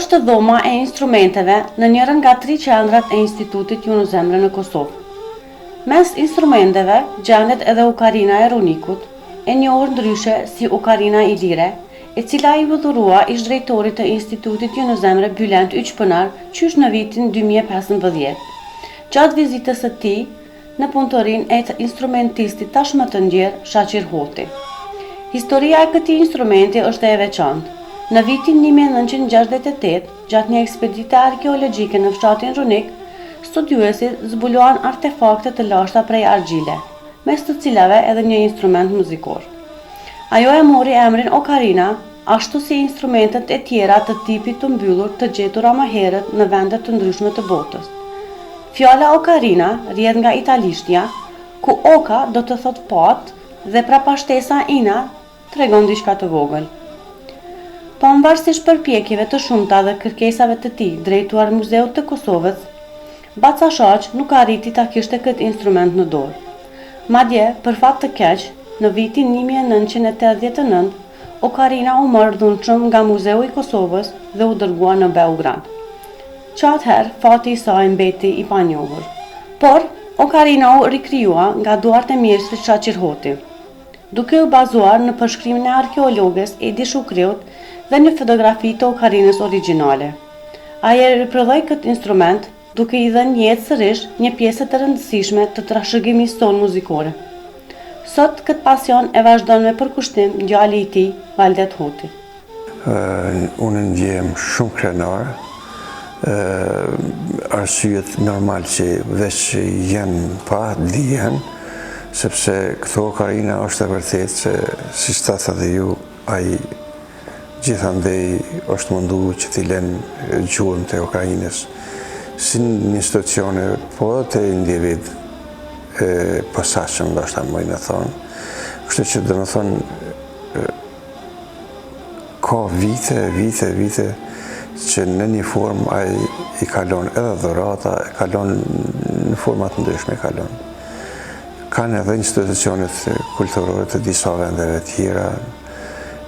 është dhoma e instrumenteve në njërën nga 3 qendrat e Institutit Juno Zemre në Kosovë. Mes instrumenteve gjendet edhe okarina e Runikut, e njohur ndryshe si okarina ilire, e cila i udhurua ish drejtorit të Institutit Juno Zemre Bylent Yqpënar qysh në vitin 2015. Gjatë vizitës së tij në punëtorinë e instrumentistit tashmë të ndjer Shaqir Hoti. Historia e këtij instrumenti është e veçantë. Në vitin 1968, gjatë një ekspedite arkeologjike në fshatin Runik, studiuesit zbuluan artefakte të lashta prej argjile, mes të cilave edhe një instrument muzikor. Ajo e mori emrin okarina, ashtu si instrumentet e tjera të tipit të mbyllur të gjetura më herët në vendet të ndryshme të botës. Fjala okarina rrjedh nga italishtja, ku oka do të thot pat dhe prapashtesa ina tregon diçka të vogël. Pavarësisht përpjekjeve të shumta dhe kërkesave të tij drejtuar Muzeut të Kosovës, Baca Shaq nuk arriti ta kishte këtë instrument në dorë. Madje, për fat të keq, në vitin 1989, okarina u mor dhunshëm nga Muzeu i Kosovës dhe u dërgua në Beograd. Atëherë, fati i saj mbeti i panjohur. Por, okarina u rikrijua nga duart e mjeshtrit Shaqir Hoti, duke u bazuar në përshkrimin e arkeologes Edi Shukriut dhe në fotografi të okarinës origjinale. Ai e riprodhoi këtë instrument duke i dhënë jetë sërish një pjesë të rëndësishme të trashëgimisë tonë muzikore. Sot këtë pasion e vazhdon me përkushtim djali i tij, Valdet Hoti. Unë ndjehem shumë krenar. Arsyet normal që veç janë pa dijen, sepse këto okarina është e vërtet se, si shtatë dhe ju, ai gjithandej është mundu që t'i lënë gjuhën të okarinës si një institucione, po të individ posaçëm, ndoshta mojnë të thonë. Kështu që dhe më thonë, ka vite që në një formë ai i kalon edhe dhurata, e kalon në format ndryshme e kalon. Kanë edhe institucionet kulturore të disa vendeve tjera.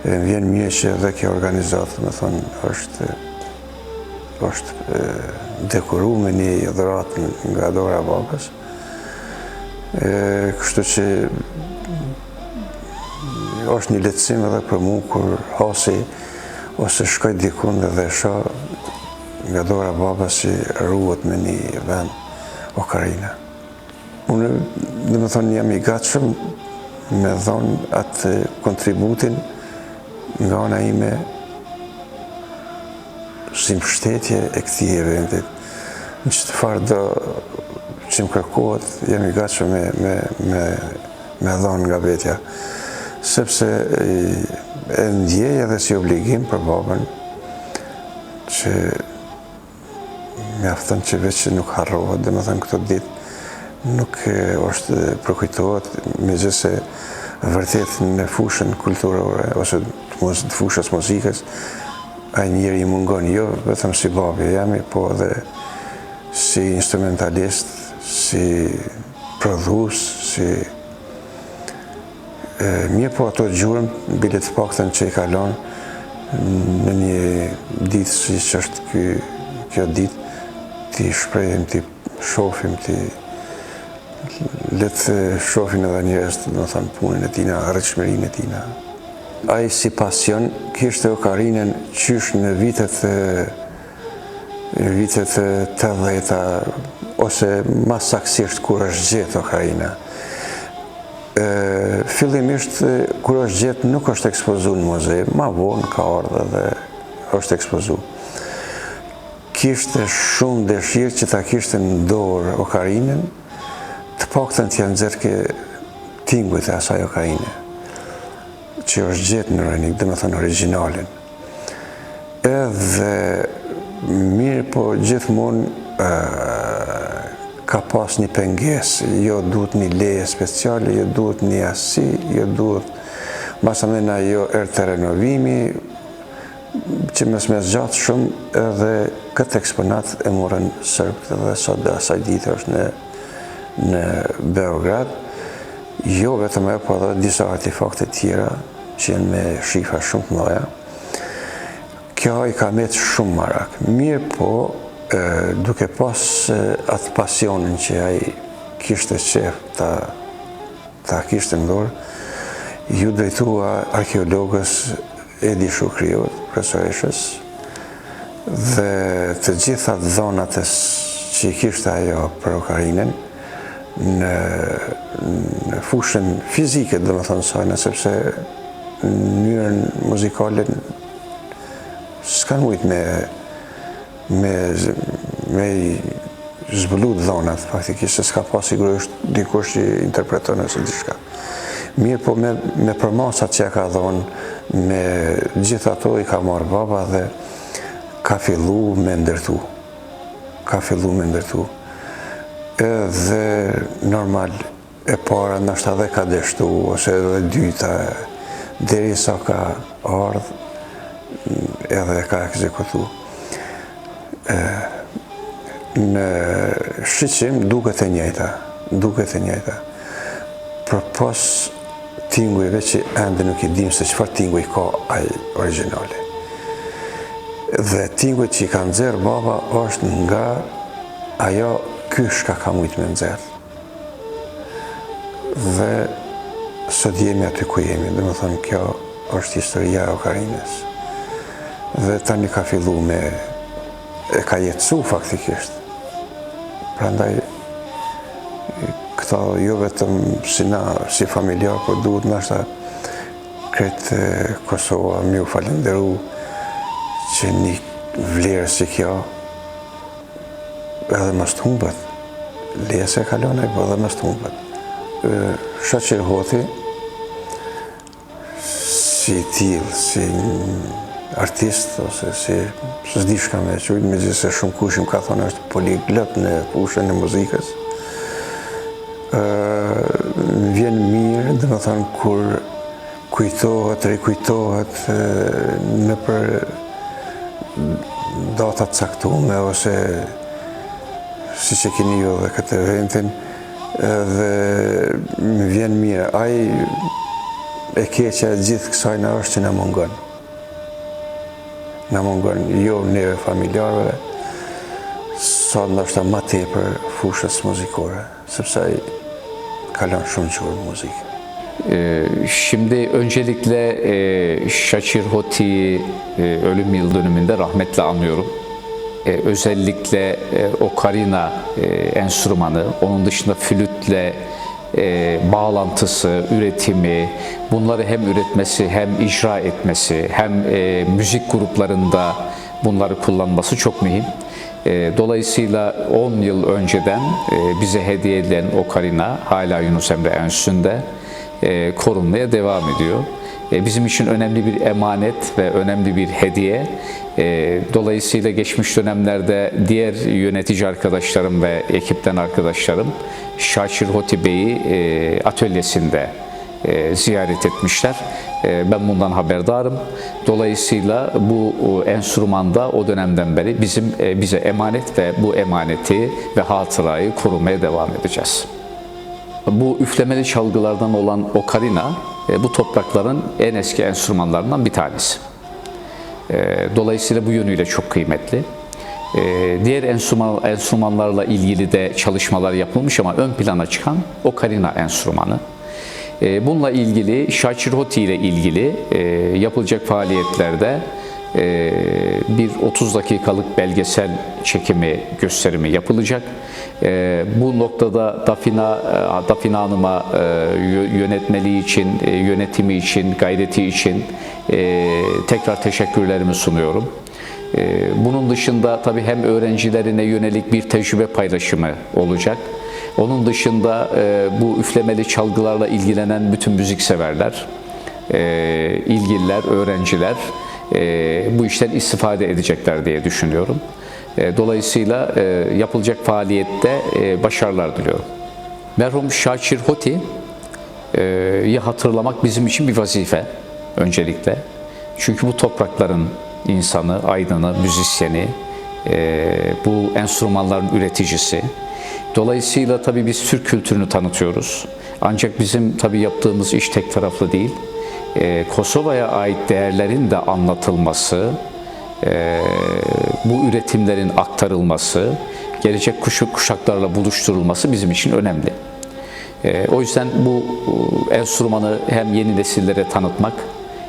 Vjen mirë që edhe kjo organizatë, me thonë, është dekoru me një dhuratë nga dora babës. Kështu që është një lehtësim edhe për mu kur hasi ose shkoj dikun dhe shoh nga dora babës si ruhet me një vend okarina. Unë, dhe me thonë, jam i gatshëm me dhonë atë kontributin nga ana ime si mbështetje e këtij eventi. Në çfarë do që më kërkohet, jam i gatshëm me dhonë nga vetja. Sepse e ndjej edhe si obligim për babën që mjafton që veç që nuk harrohet, dhe më thënë këto ditë nuk është përkujtohet, megjithëse vërtet në fushën kulturore ose të fushës muzikës, ai njeri i mungon jo vetëm si babi jemi, po edhe si instrumentalist, si prodhues, si mirë po ato gjurëm, bile të paktën që i kalon në një ditë si që është kjo ditë, ti shprehim, ti shohim, ti letë shohin edhe njerëz, do të thonë, punën e tina, rrëqëmërinë e tina. Ai si pasion kishte okarinën qysh në vitet 80-ta ose më saktësisht kur është gjetë okarina. Fillimisht kur është gjetë nuk është ekspozuar në muze, ma vonë ka ardhur dhe është ekspozuar. Kishte shumë dëshirë që ta kishte në dorë okarinën, të paktën t'ja nxjerrë tingujt e asaj okarine, që është gjetë në Runik, dhe me thënë originalin. Edhe mirë, po gjithmonë ka pas një penges, jo duhet një leje speciale, jo duhet një asi, jo duhet, masamena jo erë të renovimi, që mes gjatë shumë, edhe këtë eksponat e morën sërbët dhe sot dhe asaj ditë është në Beograd, jo vetëm e, po edhe disa artefakte tjera që janë me shifra shumë të mëdha. kjo i ka met shumë marak. Mirë po, duke pas atë pasionin që ai kishte qef ta kishte në dorë, ju drejtua arkeologës Edi Shukriut, profesoreshës, dhe të gjitha dhonat që i kishte ajo për okarinën në fushën fizike, dhe më thonë sajna, sepse në mënyrën muzikale s'kan mujt me zbulu dhonat, faktikisht, se s'ka pas sigurisht dikush që interpreton ose diçka. Mirë po me përmasat që ka dhonë, me gjitha ato i ka marrë baba dhe ka fillu me ndërtu. Edhe normal e para nështë edhe ka deshtu, ose edhe dyta, deri sa ka ardhë edhe ka ekzekutu. Në shqyqim duket e njëjta. Për pas tingujve që ende nuk i dim se qëfar tinguj ka aj originali. Dhe tinguj që i ka nxerë baba është nga ajo kyshka ka mujt me nxerë. Dhe sot jemi aty ku jemi, dhe më thonë kjo është historia e okarinës. Dhe tani ka fillu e ka jetësu faktikisht. Prandaj, këta jo vetëm si familjar, por duhet nashta kretë Kosova mi u falenderu që një vlerë si kjo edhe mës të humbët. Lese e kalonaj, po edhe mës të humbët. Shaqir Hoti, si tillë, si artist, ose si s'di shka me qujtë, me gjithë se shumë kushim ka thonë është poliglot në fushën e muzikës. Vjen mirë, dhe më thonë, kur kujtohet, rikujtohet në për datat caktume, ose si që keni ju dhe këtë eventin, dhe më vjen mirë. Ai e keqja e gjithë kësajna është që na mungon jo neve familjarëve, sa ndoshta ma tepër fushës muzikore, sepse ai kalon shumë çur muzikë. Şimdi öncelikle Şakir Hoti'yi ölüm yıl dönümünde rahmetle anıyorum. Özellikle okarina enstrümanı, onun dışında flütle bağlantısı, üretimi, bunları hem üretmesi, hem icra etmesi, hem müzik gruplarında bunları kullanması çok mühim. Dolayısıyla 10 yıl önceden bize hediye edilen okarina hala Yunus Emre Enstitüsü'nde korunmaya devam ediyor. Bizim için önemli bir emanet ve önemli bir hediye. Dolayısıyla geçmiş dönemlerde diğer yönetici arkadaşlarım ve ekipten arkadaşlarım Şakir Hoti Bey'i atölyesinde ziyaret etmişler. Ben bundan haberdarım. Dolayısıyla bu enstrümanda o dönemden beri bize emanet ve bu emaneti ve hatırayı korumaya devam edeceğiz. Bu üflemeli çalgılardan olan okarina bu toprakların en eski enstrümanlarından bir tanesi. Dolayısıyla bu yönüyle çok kıymetli. Diğer enstrümanlarla ilgili de çalışmalar yapılmış ama ön plana çıkan okarina enstrümanı. Bununla ilgili, Şakir Hoti ile ilgili yapılacak faaliyetlerde bir 30 dakikalık belgesel çekimi, gösterimi yapılacak. Bu noktada Dafina Hanım'a yönetmeliği için, yönetimi için, gayreti için tekrar teşekkürlerimi sunuyorum. Bunun dışında tabii hem öğrencilerine yönelik bir tecrübe paylaşımı olacak. Onun dışında bu üflemeli çalgılarla ilgilenen bütün müzikseverler, ilgililer, öğrenciler bu işten istifade edecekler diye düşünüyorum. Dolayısıyla yapılacak faaliyette başarılar diliyorum. Merhum Şakir Hoti'yi hatırlamak bizim için bir vazife öncelikle. Çünkü bu toprakların insanı, aydını, müzisyeni, bu enstrümanların üreticisi. Dolayısıyla tabii biz Türk kültürünü tanıtıyoruz. Ancak bizim tabii yaptığımız iş tek taraflı değil. Kosova'ya ait değerlerin de anlatılması bu üretimlerin aktarılması, gelecek kuşaklarla buluşturulması bizim için önemli. O yüzden bu enstrümanı hem yeni nesillere tanıtmak,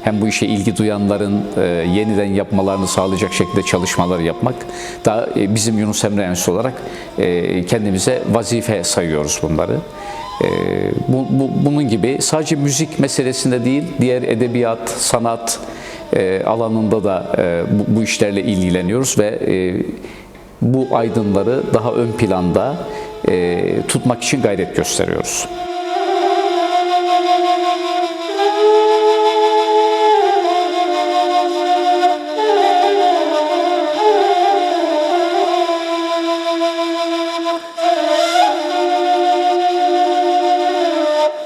hem bu işe ilgi duyanların yeniden yapmalarını sağlayacak şekilde çalışmalar yapmak da bizim Yunus Emre Enstitüsü olarak kendimize vazife sayıyoruz bunları. Bunun gibi sadece müzik meselesinde değil, diğer edebiyat, sanat alanında da bu işlerle ilgileniyoruz ve bu aydınları daha ön planda tutmak için gayret gösteriyoruz.